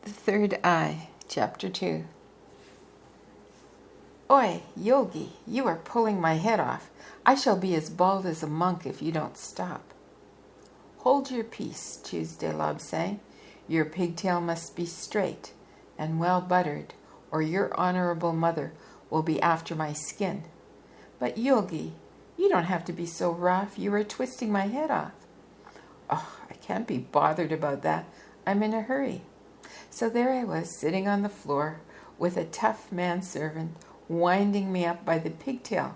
The Third Eye, Chapter 2. Oi, Yogi, you are pulling my head off. I shall be as bald as a monk if you don't stop. Hold your peace, Tuesday Lobsang. Your pigtail must be straight and well buttered, or your honorable mother will be after my skin. But Yogi, you don't have to be so rough. You are twisting my head off. Oh, I can't be bothered about that. I'm in a hurry. So there I was, sitting on the floor with a tough manservant winding me up by the pigtail.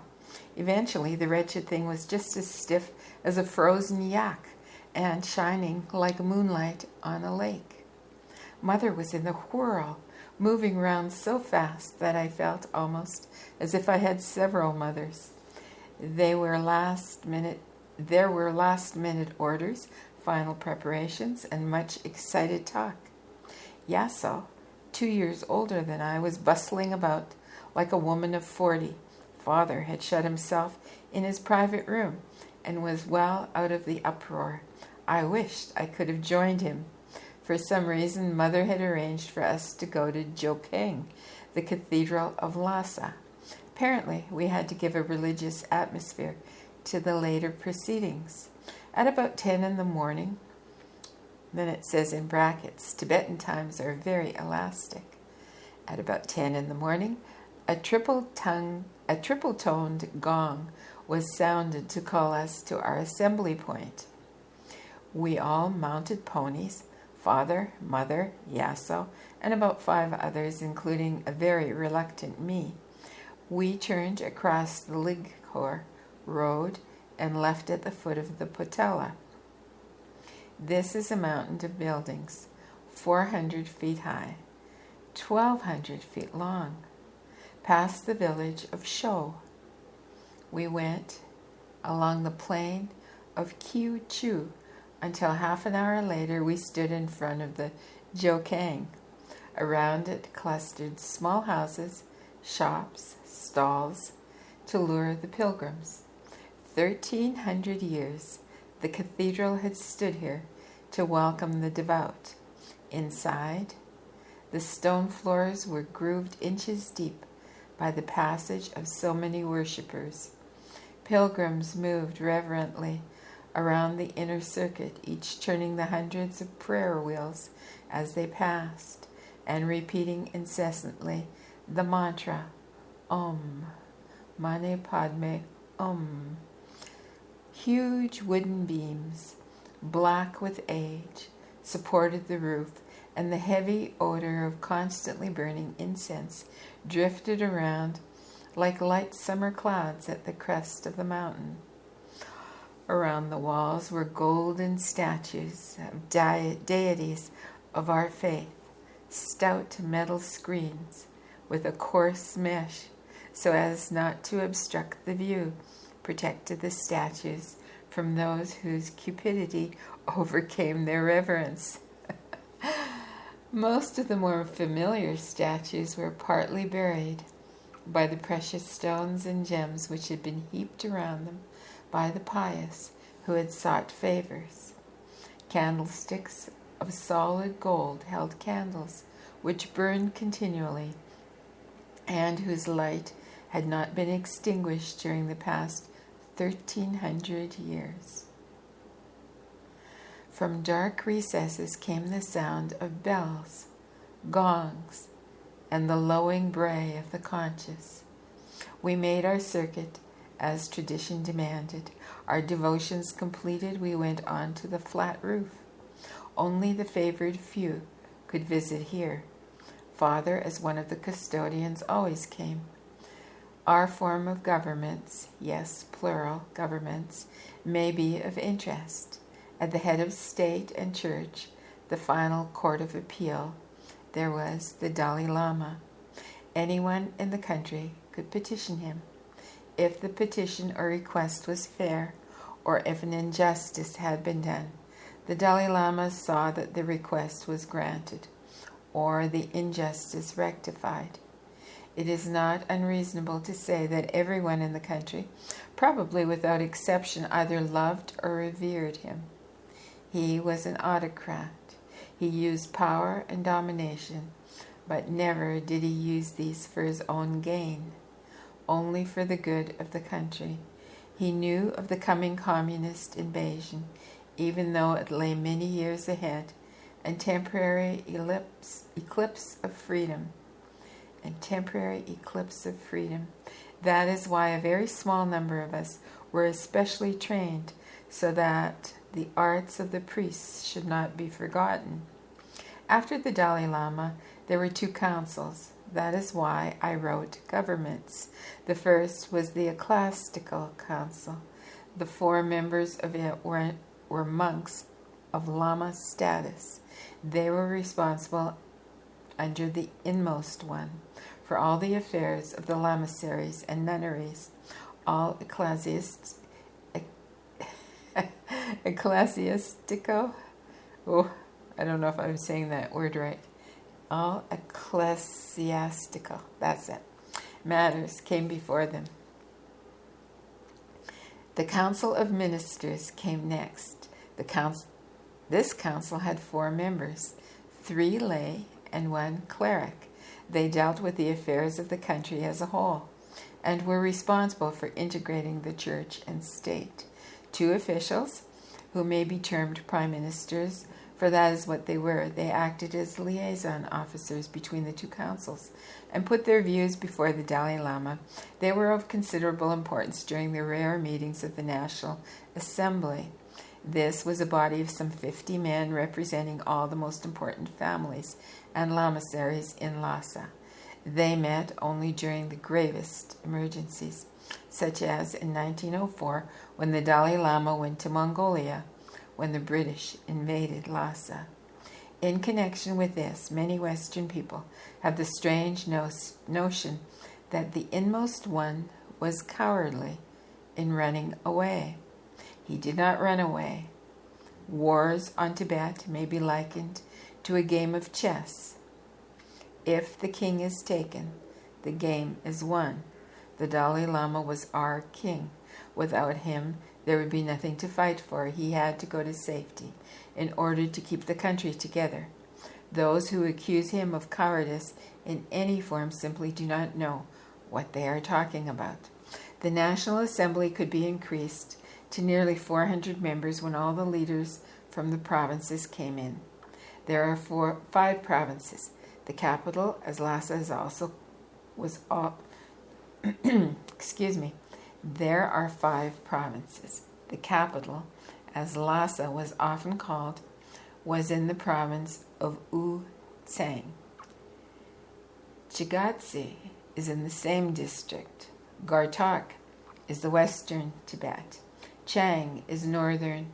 Eventually, the wretched thing was just as stiff as a frozen yak and shining like moonlight on a lake. Mother was in the whirl, moving round so fast that I felt almost as if I had several mothers. There were last-minute orders, final preparations, and much excited talk. Yasso, 2 years older than I, was bustling about like a woman of 40. Father had shut himself in his private room and was well out of the uproar. I wished I could have joined him. For some reason, Mother had arranged for us to go to Jokang, the Cathedral of Lhasa. Apparently, we had to give a religious atmosphere to the later proceedings. At about 10 in the morning, then it says in brackets, Tibetan times are very elastic. At about 10 in the morning, a triple-toned gong was sounded to call us to our assembly point. We all mounted ponies, Father, Mother, Yasso, and about 5 others, including a very reluctant me. We turned across the Lighor road and left at the foot of the Potala. This is a mountain of buildings, 400 feet high, 1,200 feet long, past the village of Sho. We went along the plain of Kiu Chu until half an hour later we stood in front of the Jokang. Around it clustered small houses, shops, stalls to lure the pilgrims. 1,300 years the cathedral had stood here to welcome the devout. Inside, the stone floors were grooved inches deep by the passage of so many worshippers. Pilgrims moved reverently around the inner circuit, each turning the hundreds of prayer wheels as they passed, and repeating incessantly the mantra, Om, Mane Padme Om. Huge wooden beams, black with age, supported the roof, and the heavy odor of constantly burning incense drifted around like light summer clouds at the crest of the mountain. Around the walls were golden statues of deities of our faith, stout metal screens with a coarse mesh so as not to obstruct the view protected the statues from those whose cupidity overcame their reverence. Most of the more familiar statues were partly buried by the precious stones and gems which had been heaped around them by the pious who had sought favors. Candlesticks of solid gold held candles which burned continually and whose light had not been extinguished during the past 1,300 years. From dark recesses came the sound of bells, gongs, and the lowing bray of the conches. We made our circuit as tradition demanded. Our devotions completed, we went on to the flat roof. Only the favored few could visit here. Father, as one of the custodians, always came. Our form of governments, yes, plural governments, may be of interest. At the head of state and church, the final court of appeal, there was the Dalai Lama. Anyone in the country could petition him. If the petition or request was fair, or if an injustice had been done, the Dalai Lama saw that the request was granted, or the injustice rectified. It is not unreasonable to say that everyone in the country, probably without exception, either loved or revered him. He was an autocrat. He used power and domination, but never did he use these for his own gain, only for the good of the country. He knew of the coming communist invasion, even though it lay many years ahead, and temporary eclipse of freedom. That is why a very small number of us were especially trained, so that the arts of the priests should not be forgotten. After the Dalai Lama, there were 2 councils. That is why I wrote governments. The first was the Ecclesiastical Council. The 4 members of it were monks of Lama status. They were responsible under the inmost one for all the affairs of the lamaseries and nunneries. All ecclesiastical, I don't know if I'm saying that word right. All ecclesiastical, that's it, matters came before them. The Council of Ministers came next. This council had 4 members, 3 lay and 1 cleric. They dealt with the affairs of the country as a whole and were responsible for integrating the church and state. 2 officials, who may be termed prime ministers, for that is what they were. They acted as liaison officers between the 2 councils and put their views before the Dalai Lama. They were of considerable importance during the rare meetings of the National Assembly. This was a body of some 50 men representing all the most important families and lamaseries in Lhasa. They met only during the gravest emergencies, such as in 1904 when the Dalai Lama went to Mongolia when the British invaded Lhasa. In connection with this, many Western people have the strange notion that the inmost one was cowardly in running away. He did not run away. Wars on Tibet may be likened to a game of chess. If the king is taken, the game is won. The Dalai Lama was our king. Without him, there would be nothing to fight for. He had to go to safety in order to keep the country together. Those who accuse him of cowardice in any form simply do not know what they are talking about. The National Assembly could be increased to nearly 400 members when all the leaders from the provinces came in. There are 5 provinces. The capital, as Lhasa There are 5 provinces. The capital, as Lhasa was often called, was in the province of Tsang. Chigatse is in the same district. Gartok is the western Tibet. Chang is northern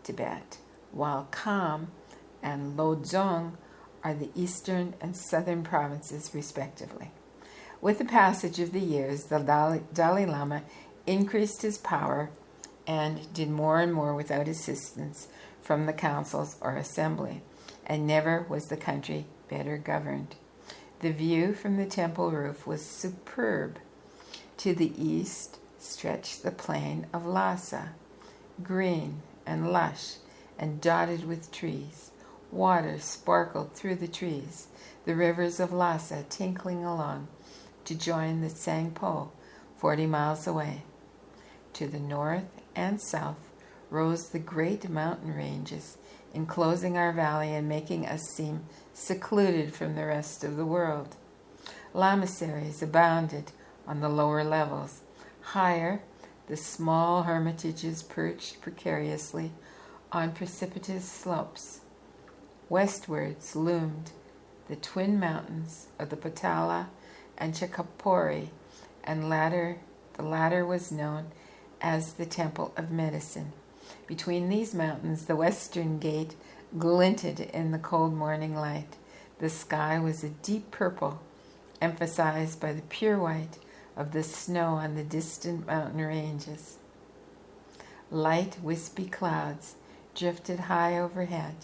Tibet, while Kham and Lobsang are the eastern and southern provinces, respectively. With the passage of the years, the Dalai Lama increased his power and did more and more without assistance from the councils or assembly, and never was the country better governed. The view from the temple roof was superb. To the east stretched the plain of Lhasa, green and lush and dotted with trees. Water sparkled through the trees, the rivers of Lhasa tinkling along to join the Tsangpo 40 miles away. To the north and south rose the great mountain ranges, enclosing our valley and making us seem secluded from the rest of the world. Lamaseries abounded on the lower levels. Higher, the small hermitages perched precariously on precipitous slopes. Westwards loomed the twin mountains of the Potala and Chakpori, and the latter was known as the Temple of Medicine. Between these mountains, the western gate glinted in the cold morning light. The sky was a deep purple, emphasized by the pure white of the snow on the distant mountain ranges. Light, wispy clouds drifted high overhead.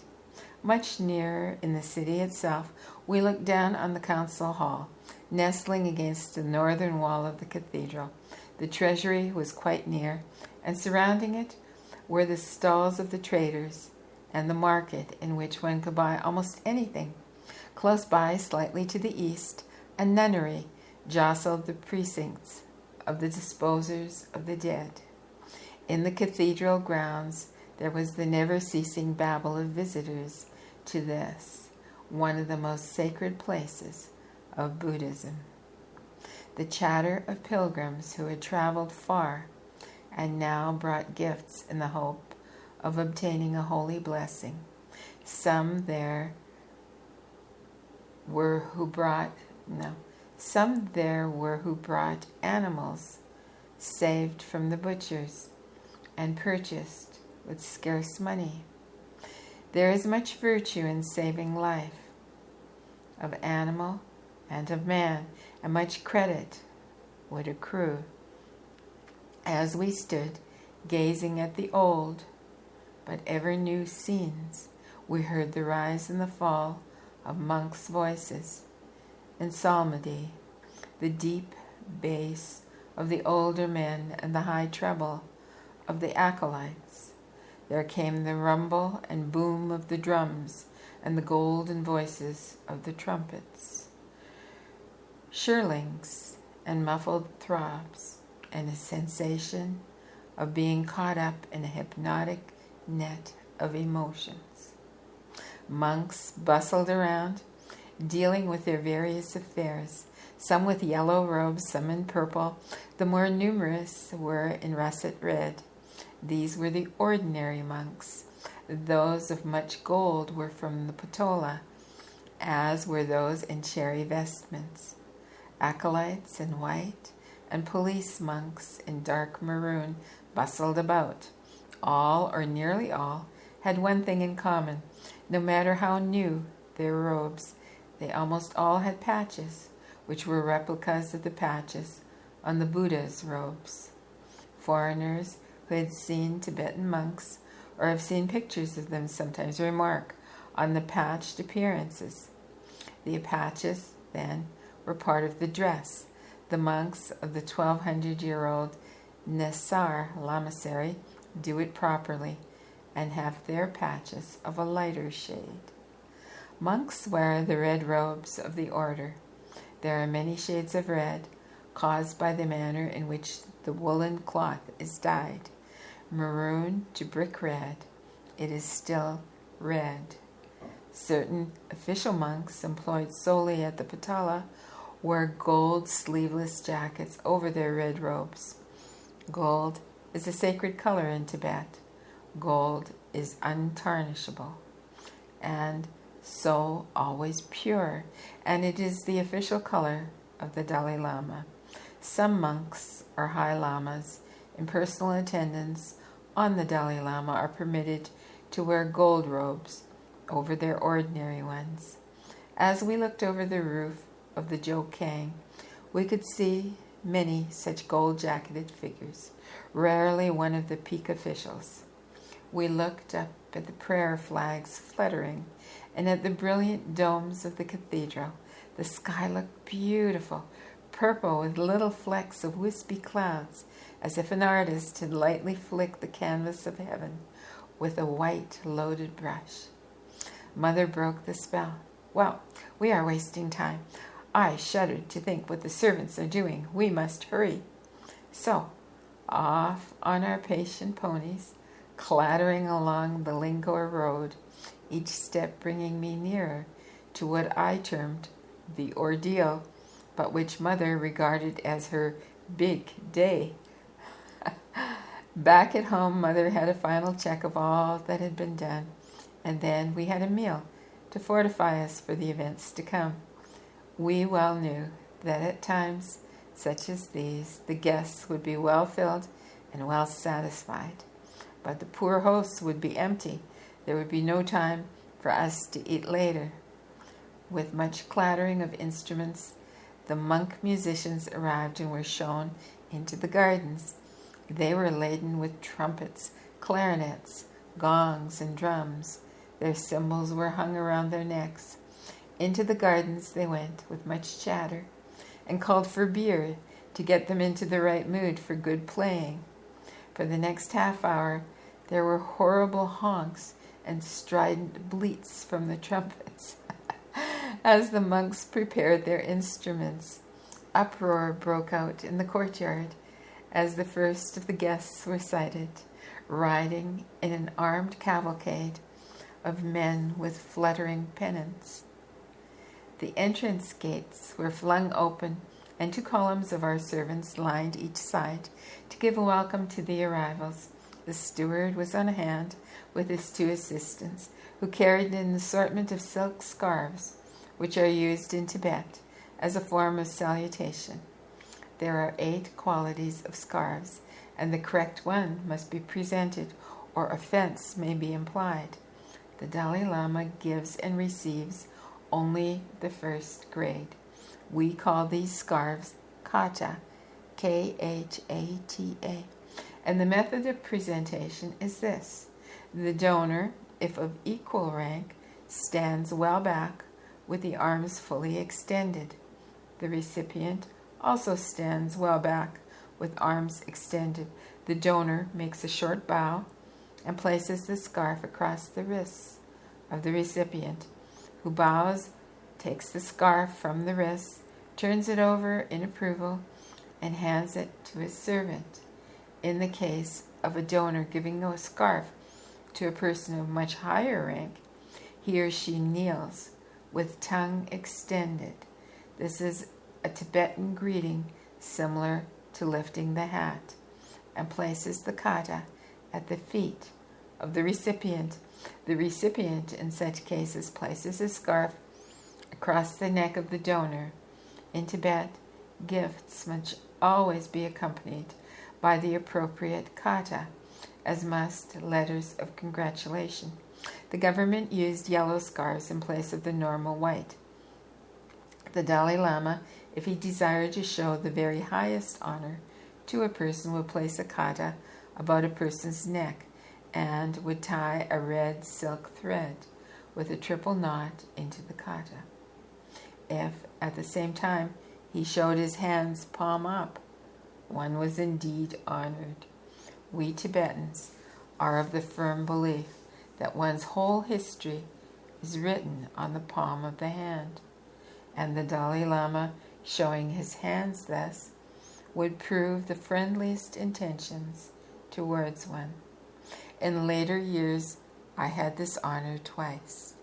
Much nearer, in the city itself, we looked down on the council hall, nestling against the northern wall of the cathedral. The treasury was quite near, and surrounding it were the stalls of the traders and the market in which one could buy almost anything. Close by, slightly to the east, a nunnery jostled the precincts of the disposers of the dead. In the cathedral grounds there was the never-ceasing babble of visitors to this, one of the most sacred places of Buddhism. The chatter of pilgrims who had traveled far and now brought gifts in the hope of obtaining a holy blessing. Some there were who brought animals saved from the butchers and purchased with scarce money. There is much virtue in saving life of animal and of man, and much credit would accrue. As we stood gazing at the old but ever new scenes, we heard the rise and the fall of monks' voices in psalmody, the deep bass of the older men and the high treble of the acolytes. There came the rumble and boom of the drums and the golden voices of the trumpets, shirlings and muffled throbs, and a sensation of being caught up in a hypnotic net of emotions. Monks bustled around, dealing with their various affairs, some with yellow robes, some in purple. The more numerous were in russet red. These were the ordinary monks. Those of much gold were from the Patola, as were those in cherry vestments. Acolytes in white and police monks in dark maroon bustled about. All, or nearly all, had one thing in common. No matter how new their robes, they almost all had patches, which were replicas of the patches on the Buddha's robes. Foreigners who had seen Tibetan monks or have seen pictures of them sometimes remark on the patched appearances. The patches, then, were part of the dress. The monks of the 1200-year-old Lhasa Lamasery do it properly and have their patches of a lighter shade. Monks wear the red robes of the order. There are many shades of red, caused by the manner in which the woolen cloth is dyed. Maroon to brick red, it is still red. Certain official monks employed solely at the Patala wear gold sleeveless jackets over their red robes. Gold is a sacred color in Tibet. Gold is untarnishable and so always pure, and it is the official color of the Dalai Lama. Some monks or high lamas in personal attendance on the Dalai Lama are permitted to wear gold robes over their ordinary ones. As we looked over the roof of the Jokang, we could see many such gold-jacketed figures, rarely one of the peak officials. We looked up at the prayer flags fluttering and at the brilliant domes of the cathedral. The sky looked beautiful, purple with little flecks of wispy clouds, as if an artist had lightly flicked the canvas of heaven with a white loaded brush. Mother broke the spell. "Well, we are wasting time. I shuddered to think what the servants are doing. We must hurry." So, off on our patient ponies, clattering along the Lingor road, each step bringing me nearer to what I termed the ordeal, but which Mother regarded as her big day. Back at home, Mother had a final check of all that had been done, and then we had a meal to fortify us for the events to come. We well knew that at times such as these, the guests would be well filled and well satisfied, but the poor hosts would be empty. There would be no time for us to eat later. With much clattering of instruments, the monk musicians arrived and were shown into the gardens. They were laden with trumpets, clarinets, gongs, and drums. Their cymbals were hung around their necks. Into the gardens they went with much chatter and called for beer to get them into the right mood for good playing. For the next half hour there were horrible honks and strident bleats from the trumpets. As the monks prepared their instruments, uproar broke out in the courtyard as the first of the guests were sighted, riding in an armed cavalcade of men with fluttering pennants. The entrance gates were flung open, and 2 columns of our servants lined each side to give a welcome to the arrivals. The steward was on hand with his 2 assistants, who carried an assortment of silk scarves, which are used in Tibet as a form of salutation. There are 8 qualities of scarves, and the correct one must be presented, or offense may be implied. The Dalai Lama gives and receives only the first grade. We call these scarves kata, Khata, and the method of presentation is this. The donor, if of equal rank, stands well back with the arms fully extended. The recipient also stands well back with arms extended. The donor makes a short bow and places the scarf across the wrists of the recipient, who bows, takes the scarf from the wrists, turns it over in approval, and hands it to his servant. In the case of a donor giving a scarf to a person of much higher rank, he or she kneels with tongue extended. This is a Tibetan greeting similar to lifting the hat, and places the kata at the feet of the recipient. The recipient in such cases places his scarf across the neck of the donor. In Tibet, gifts must always be accompanied by the appropriate kata, as must letters of congratulation. The government used yellow scarves in place of the normal white. The Dalai Lama, if he desired to show the very highest honor to a person, would place a kata about a person's neck and would tie a red silk thread with a triple knot into the kata. If, at the same time, he showed his hands palm up, one was indeed honored. We Tibetans are of the firm belief that one's whole history is written on the palm of the hand, and the Dalai Lama, showing his hands thus, would prove the friendliest intentions towards one. In later years, I had this honor twice.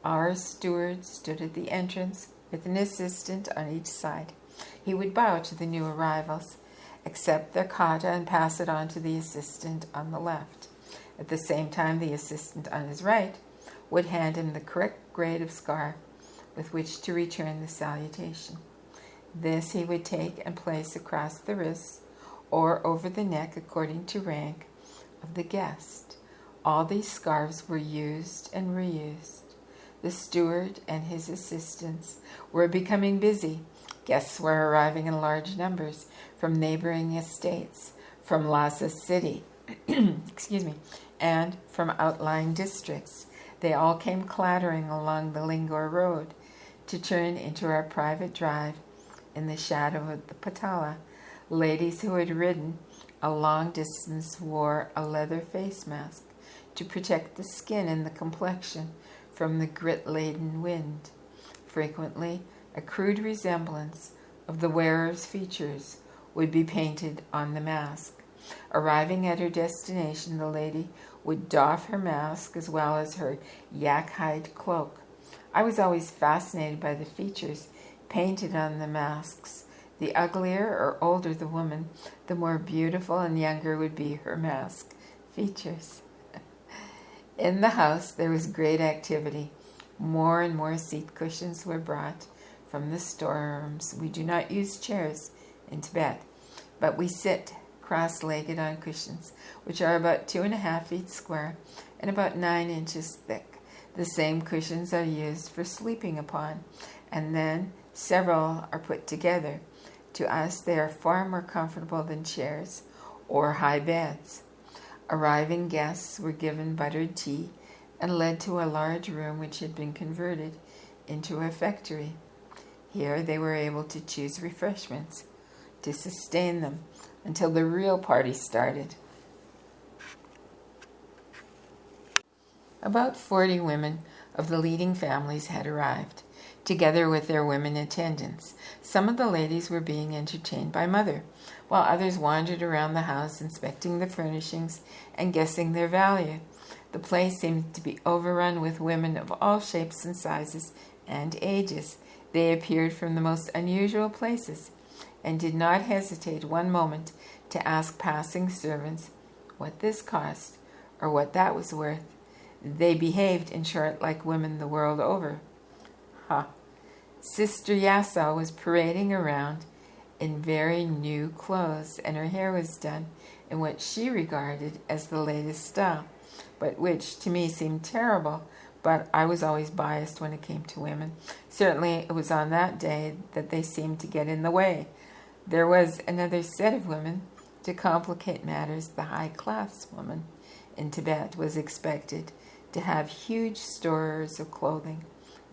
Our steward stood at the entrance with an assistant on each side. He would bow to the new arrivals, accept their kata, and pass it on to the assistant on the left. At the same time, the assistant on his right would hand him the correct grade of scarf with which to return the salutation. This he would take and place across the wrists or over the neck according to rank of the guest. All these scarves were used and reused. The steward and his assistants were becoming busy. Guests were arriving in large numbers from neighboring estates, from Lhasa city, and from outlying districts. They all came clattering along the Lingor road to turn into our private drive in the shadow of the Patala. Ladies who had ridden a long distance wore a leather face mask to protect the skin and the complexion from the grit-laden wind. Frequently, a crude resemblance of the wearer's features would be painted on the mask. Arriving at her destination, the lady would doff her mask as well as her yak-hide cloak. I was always fascinated by the features painted on the masks. The uglier or older the woman, the more beautiful and younger would be her mask features. In the house, there was great activity. More and more seat cushions were brought from the storerooms. We do not use chairs in Tibet, but we sit cross-legged on cushions, which are about 2.5 feet square and about 9 inches thick. The same cushions are used for sleeping upon, and then several are put together. To us, they are far more comfortable than chairs or high beds. Arriving guests were given buttered tea and led to a large room which had been converted into a refectory. Here they were able to choose refreshments to sustain them until the real party started. About 40 women of the leading families had arrived, together with their women attendants. Some of the ladies were being entertained by Mother, while others wandered around the house inspecting the furnishings and guessing their value. The place seemed to be overrun with women of all shapes and sizes and ages. They appeared from the most unusual places, and did not hesitate one moment to ask passing servants what this cost or what that was worth. They behaved, in short, like women the world over. Ha! Sister Yasa was parading around in very new clothes, and her hair was done in what she regarded as the latest style, but which to me seemed terrible. But I was always biased when it came to women. Certainly it was on that day that they seemed to get in the way. There was another set of women. To complicate matters, the high-class woman in Tibet was expected to have huge stores of clothing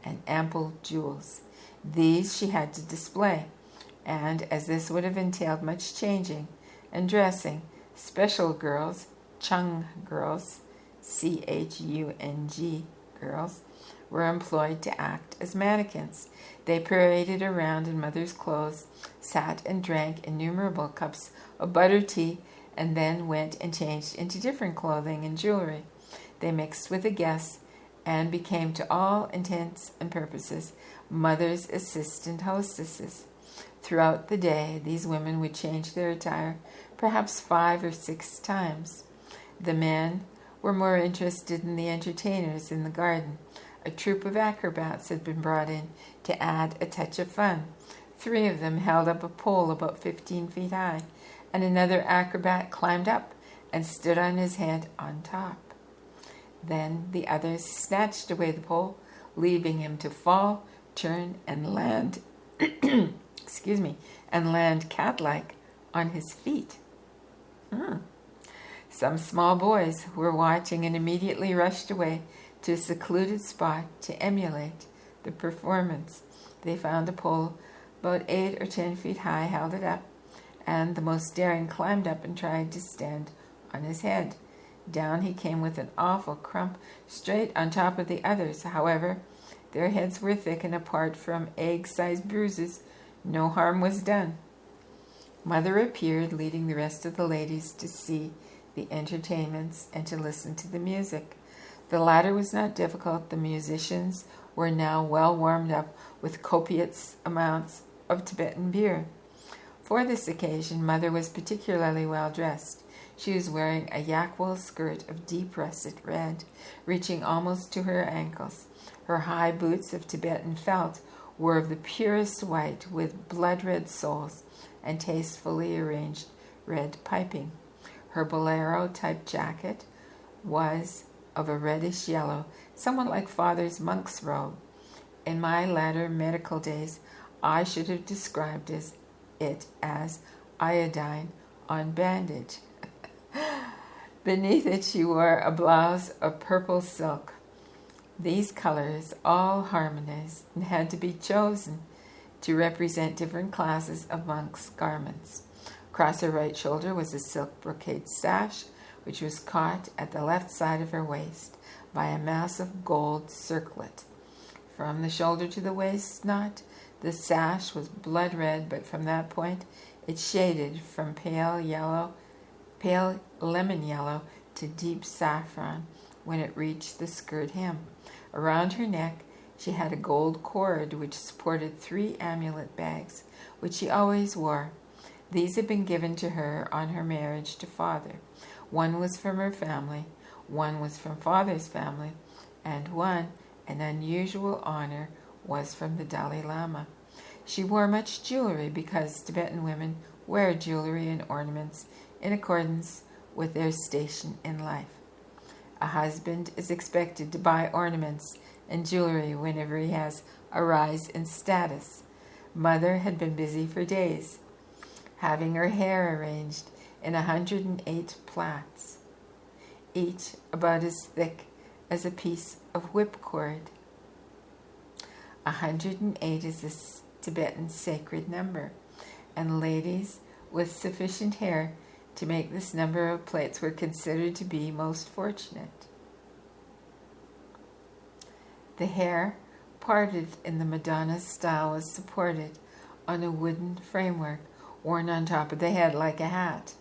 and ample jewels. These she had to display, and as this would have entailed much changing and dressing, special girls, Chung girls, Chung girls, were employed to act as mannequins. They paraded around in Mother's clothes, sat and drank innumerable cups of butter tea, and then went and changed into different clothing and jewelry. They mixed with the guests and became, to all intents and purposes, Mother's assistant hostesses. Throughout the day, these women would change their attire perhaps 5 or 6 times. The men were more interested in the entertainers in the garden. A troupe of acrobats had been brought in to add a touch of fun. 3 of them held up a pole about 15 feet high, and another acrobat climbed up and stood on his head on top. Then the others snatched away the pole, leaving him to fall, turn, and land and land cat-like on his feet. Some small boys were watching and immediately rushed away to a secluded spot to emulate the performance. They found a pole about 8 or 10 feet high, held it up, and the most daring climbed up and tried to stand on his head. Down he came with an awful crump, straight on top of the others. However, their heads were thick, and apart from egg-sized bruises, no harm was done. Mother appeared, leading the rest of the ladies to see the entertainments and to listen to the music. The latter was not difficult. The musicians were now well warmed up with copious amounts of Tibetan beer. For this occasion, Mother was particularly well dressed. She was wearing a yak-wool skirt of deep russet red, reaching almost to her ankles. Her high boots of Tibetan felt were of the purest white, with blood-red soles and tastefully arranged red piping. Her bolero-type jacket was of a reddish yellow, somewhat like Father's monk's robe. In my latter medical days, I should have described it as iodine on bandage. Beneath it she wore a blouse of purple silk. These colors all harmonized and had to be chosen to represent different classes of monks' garments. Across her right shoulder was a silk brocade sash, which was caught at the left side of her waist by a massive gold circlet. From the shoulder to the waist knot, the sash was blood red, but from that point it shaded from pale lemon yellow to deep saffron when it reached the skirt hem. Around her neck she had a gold cord which supported 3 amulet bags, which she always wore. These had been given to her on her marriage to Father. One was from her family, one was from Father's family, and one, an unusual honor, was from the Dalai Lama. She wore much jewelry because Tibetan women wear jewelry and ornaments in accordance with their station in life. A husband is expected to buy ornaments and jewelry whenever he has a rise in status. Mother had been busy for days, having her hair arranged in 108 plaits, each about as thick as a piece of whipcord. 108 is a Tibetan sacred number, and ladies with sufficient hair to make this number of plaits were considered to be most fortunate. The hair, parted in the Madonna style, was supported on a wooden framework worn on top of the head like a hat.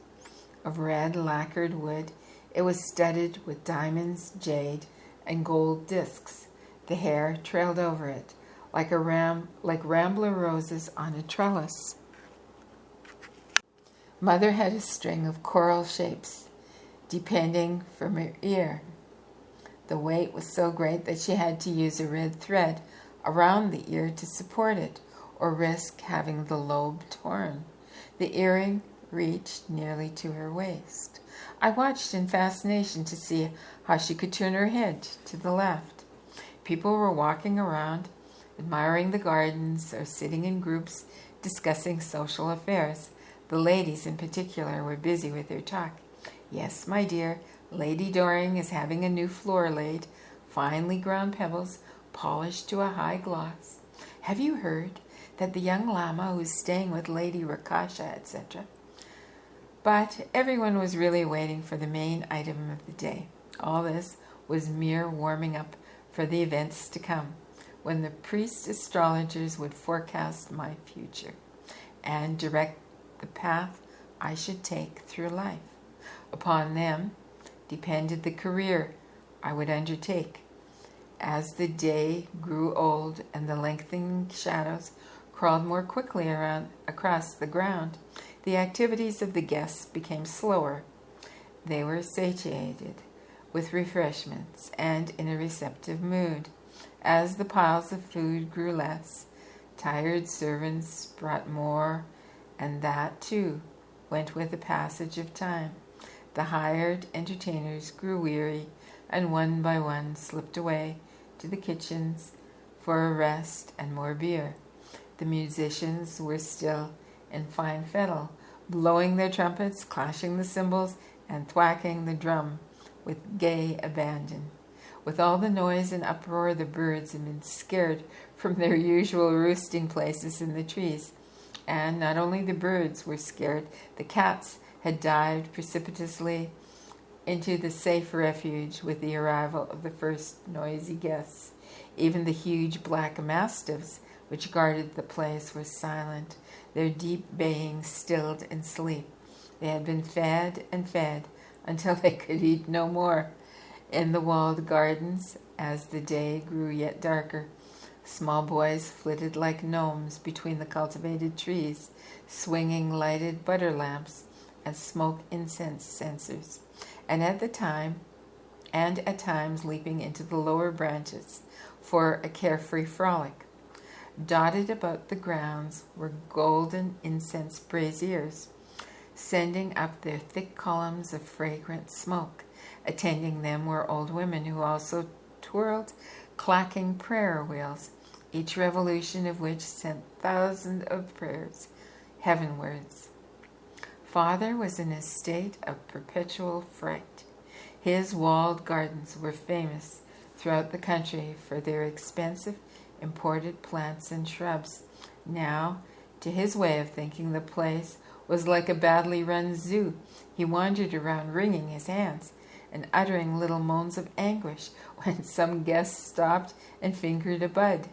Of red lacquered wood, it was studded with diamonds, jade, and gold discs. The hair trailed over it like rambler roses on a trellis. Mother had a string of coral shapes depending from her ear. The weight was so great that she had to use a red thread around the ear to support it, or risk having the lobe torn. The earring reached nearly to her waist. I watched in fascination to see how she could turn her head to the left. People were walking around, admiring the gardens, or sitting in groups discussing social affairs. The ladies in particular were busy with their talk. Yes, my dear, Lady Doring is having a new floor laid, finely ground pebbles, polished to a high gloss. Have you heard that the young Lama who is staying with Lady Rakasha, etc.? But everyone was really waiting for the main item of the day. All this was mere warming up for the events to come, when the priest astrologers would forecast my future and direct the path I should take through life. Upon them depended the career I would undertake. As the day grew old and the lengthening shadows crawled more quickly across the ground, the activities of the guests became slower. They were satiated with refreshments and in a receptive mood. As the piles of food grew less, tired servants brought more, and that, too, went with the passage of time. The hired entertainers grew weary, and one by one slipped away to the kitchens for a rest and more beer. The musicians were still in fine fettle, blowing their trumpets, clashing the cymbals, and thwacking the drum with gay abandon. With all the noise and uproar, the birds had been scared from their usual roosting places in the trees. And not only the birds were scared, the cats had dived precipitously into the safe refuge with the arrival of the first noisy guests. Even the huge black mastiffs which guarded the place were silent, their deep baying stilled in sleep. They had been fed and fed until they could eat no more. In the walled gardens, as the day grew yet darker, small boys flitted like gnomes between the cultivated trees, swinging lighted butter lamps and smoke incense censers, and at times leaping into the lower branches for a carefree frolic. Dotted about the grounds were golden incense braziers, sending up their thick columns of fragrant smoke. Attending them were old women who also twirled clacking prayer wheels, each revolution of which sent thousands of prayers heavenwards. Father was in a state of perpetual fright. His walled gardens were famous throughout the country for their expensive imported plants and shrubs. Now, to his way of thinking, the place was like a badly run zoo. He wandered around wringing his hands and uttering little moans of anguish when some guest stopped and fingered a bud.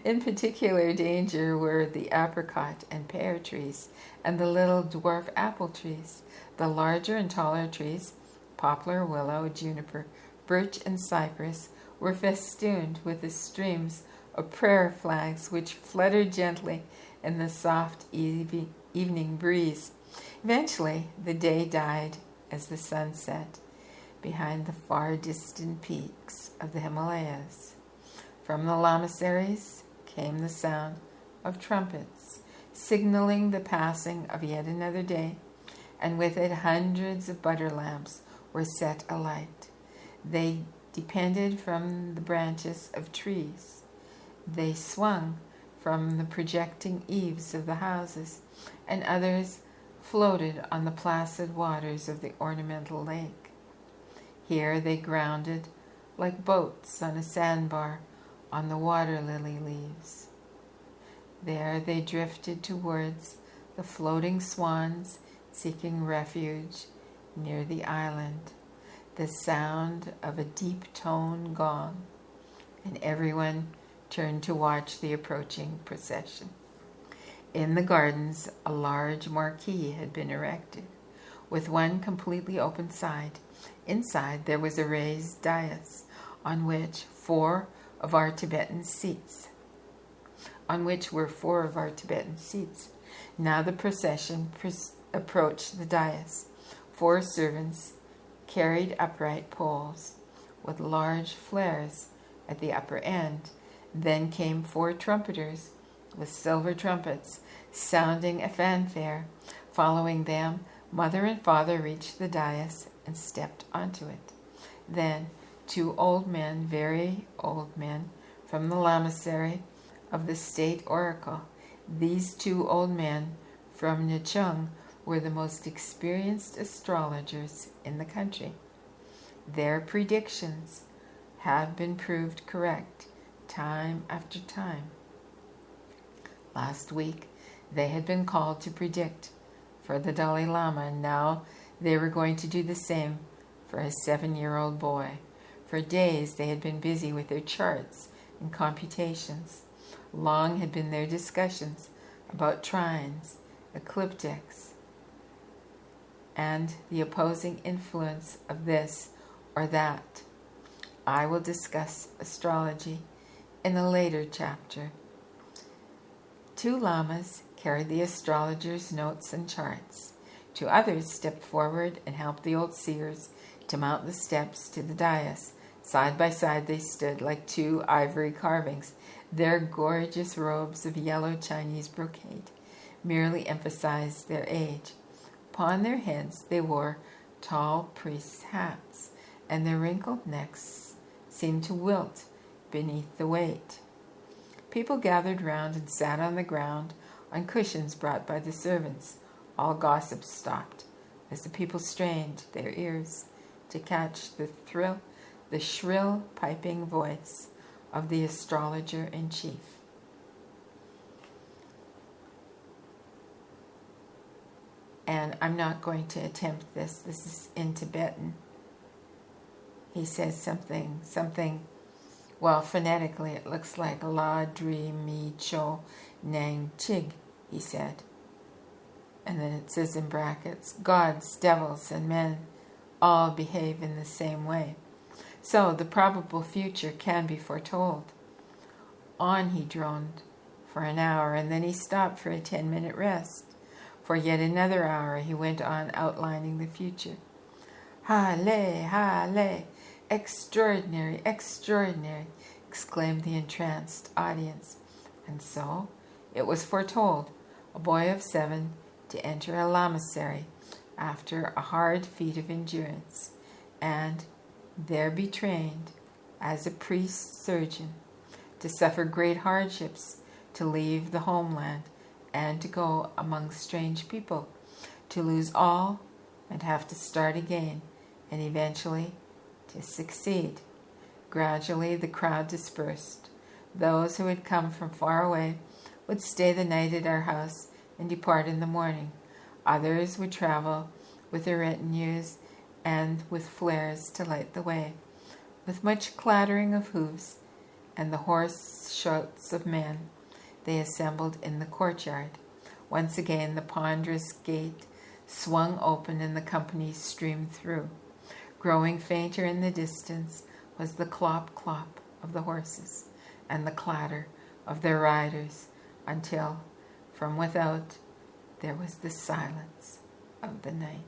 In particular danger were the apricot and pear trees and the little dwarf apple trees. The larger and taller trees, poplar, willow, juniper, birch, and cypress, were festooned with the streams of prayer flags which fluttered gently in the soft evening breeze. Eventually, the day died as the sun set behind the far distant peaks of the Himalayas. From the Lamaseries came the sound of trumpets, signaling the passing of yet another day, and with it hundreds of butter lamps were set alight. They depended from the branches of trees. They swung from the projecting eaves of the houses, and others floated on the placid waters of the ornamental lake. Here they grounded like boats on a sandbar on the water lily leaves. There they drifted towards the floating swans seeking refuge near the island. The sound of a deep-toned gong and everyone turned to watch the approaching procession. In the gardens, a large marquee had been erected, with one completely open side. Inside there was a raised dais on which were four of our Tibetan seats. Now the procession approached the dais. 4 servants carried upright poles with large flares at the upper end. Then came 4 trumpeters with silver trumpets, sounding a fanfare. Following them, mother and father reached the dais and stepped onto it. Then 2 old men, very old men, from the Lamasery of the state oracle. These 2 old men from Nichung were the most experienced astrologers in the country. Their predictions have been proved correct time after time. Last week, they had been called to predict for the Dalai Lama, and now they were going to do the same for a 7-year-old boy. For days, they had been busy with their charts and computations. Long had been their discussions about trines, ecliptics, and the opposing influence of this or that. I will discuss astrology in a later chapter. 2 lamas carried the astrologers' notes and charts. 2 others stepped forward and helped the old seers to mount the steps to the dais. Side by side they stood like 2 ivory carvings. Their gorgeous robes of yellow Chinese brocade merely emphasized their age. Upon their heads they wore tall priests' hats, and their wrinkled necks seemed to wilt beneath the weight. People gathered round and sat on the ground on cushions brought by the servants. All gossip stopped as the people strained their ears to catch the shrill piping voice of the astrologer-in-chief. And I'm not going to attempt this. This is in Tibetan. He says something, well, phonetically it looks like La Dri Mi Cho Nang Chig, he said. And then it says in brackets, gods, devils, and men all behave in the same way. So the probable future can be foretold. On he droned for an hour, and then he stopped for a 10-minute rest. For yet another hour he went on outlining the future. Ha-le, extraordinary, extraordinary, exclaimed the entranced audience. And so it was foretold, a boy of 7 to enter a lamasery after a hard feat of endurance, and there be trained as a priest surgeon, to suffer great hardships, to leave the homeland, and to go among strange people, to lose all and have to start again, and eventually to succeed. Gradually the crowd dispersed. Those who had come from far away would stay the night at our house and depart in the morning. Others would travel with their retinues and with flares to light the way. With much clattering of hoofs and the hoarse shouts of men, they assembled in the courtyard. Once again the ponderous gate swung open and the company streamed through. Growing fainter in the distance was the clop-clop of the horses and the clatter of their riders, until from without there was the silence of the night.